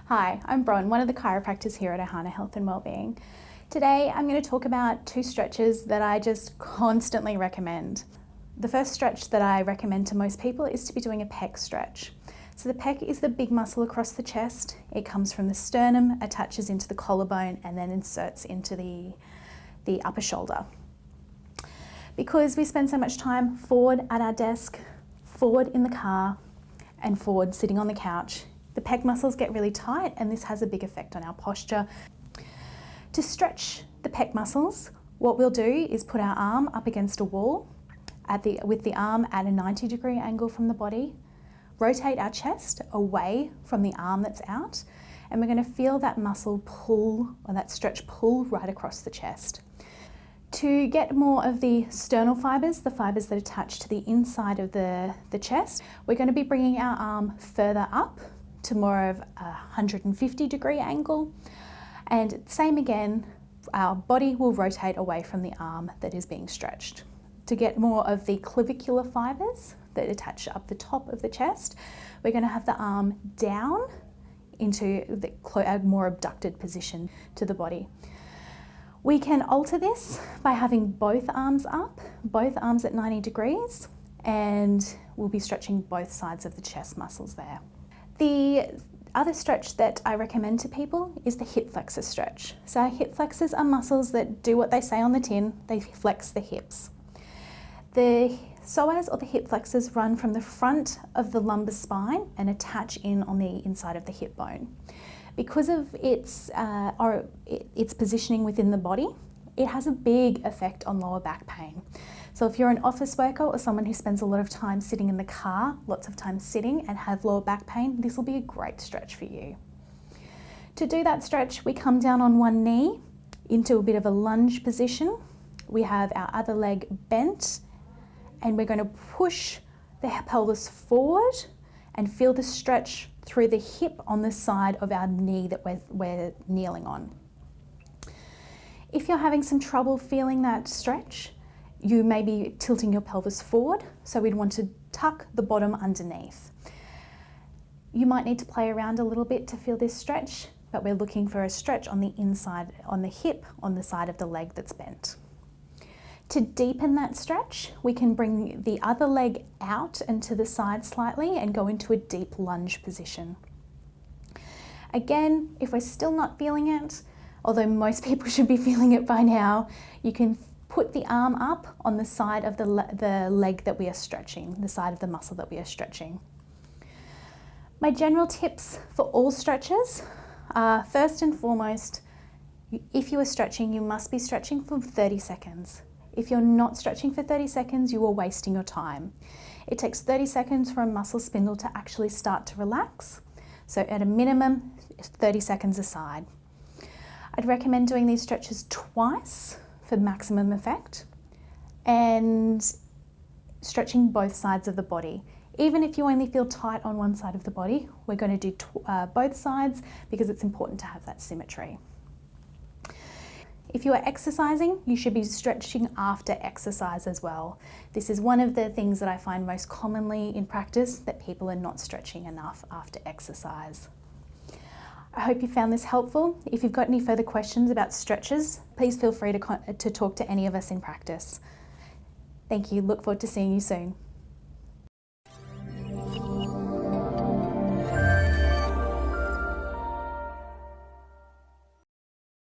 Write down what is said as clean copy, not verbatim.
Hi, I'm Bron, one of the chiropractors here at Ahana Health and Wellbeing. Today I'm going to talk about two stretches that I just constantly recommend. The first stretch that I recommend to most people is to be doing a pec stretch. So the pec is the big muscle across the chest. It comes from the sternum, attaches into the collarbone and then inserts into the upper shoulder. Because we spend so much time forward at our desk, forward in the car and forward sitting on the couch, the pec muscles get really tight and this has a big effect on our posture. To stretch the pec muscles, what we'll do is put our arm up against a wall with the arm at a 90-degree angle from the body, rotate our chest away from the arm that's out, and we're going to feel that muscle pull, or that stretch pull right across the chest. To get more of the sternal fibres, the fibres that attach to the inside of the chest, we're going to be bringing our arm further up to more of a 150-degree angle. And same again, our body will rotate away from the arm that is being stretched. To get more of the clavicular fibres that attach up the top of the chest, we're going to have the arm down into a more abducted position to the body. We can alter this by having both arms up, both arms at 90 degrees, and we'll be stretching both sides of the chest muscles there. The other stretch that I recommend to people is the hip flexor stretch. So our hip flexors are muscles that do what they say on the tin, they flex the hips. The psoas or the hip flexors run from the front of the lumbar spine and attach in on the inside of the hip bone. Because of its positioning within the body, it has a big effect on lower back pain. So if you're an office worker or someone who spends a lot of time sitting in the car, lots of time sitting and have lower back pain, this will be a great stretch for you. To do that stretch, we come down on one knee into a bit of a lunge position. We have our other leg bent and we're going to push the pelvis forward and feel the stretch through the hip on the side of our knee that we're kneeling on. If you're having some trouble feeling that stretch, you may be tilting your pelvis forward, so we'd want to tuck the bottom underneath. You might need to play around a little bit to feel this stretch, but we're looking for a stretch on the inside, on the hip, on the side of the leg that's bent. To deepen that stretch, we can bring the other leg out and to the side slightly and go into a deep lunge position. Again, if we're still not feeling it, although most people should be feeling it by now, you can put the arm up on the side of the leg that we are stretching, the side of the muscle that we are stretching. My general tips for all stretches are, first and foremost, if you are stretching, you must be stretching for 30 seconds. If you're not stretching for 30 seconds, you are wasting your time. It takes 30 seconds for a muscle spindle to actually start to relax. So at a minimum, 30 seconds aside. I'd recommend doing these stretches twice for maximum effect and stretching both sides of the body. Even if you only feel tight on one side of the body, we're going to do both sides because it's important to have that symmetry. If you are exercising, you should be stretching after exercise as well. This is one of the things that I find most commonly in practice, that people are not stretching enough after exercise. I hope you found this helpful. If you've got any further questions about stretches, please feel free to talk to any of us in practice. Thank you. Look forward to seeing you soon.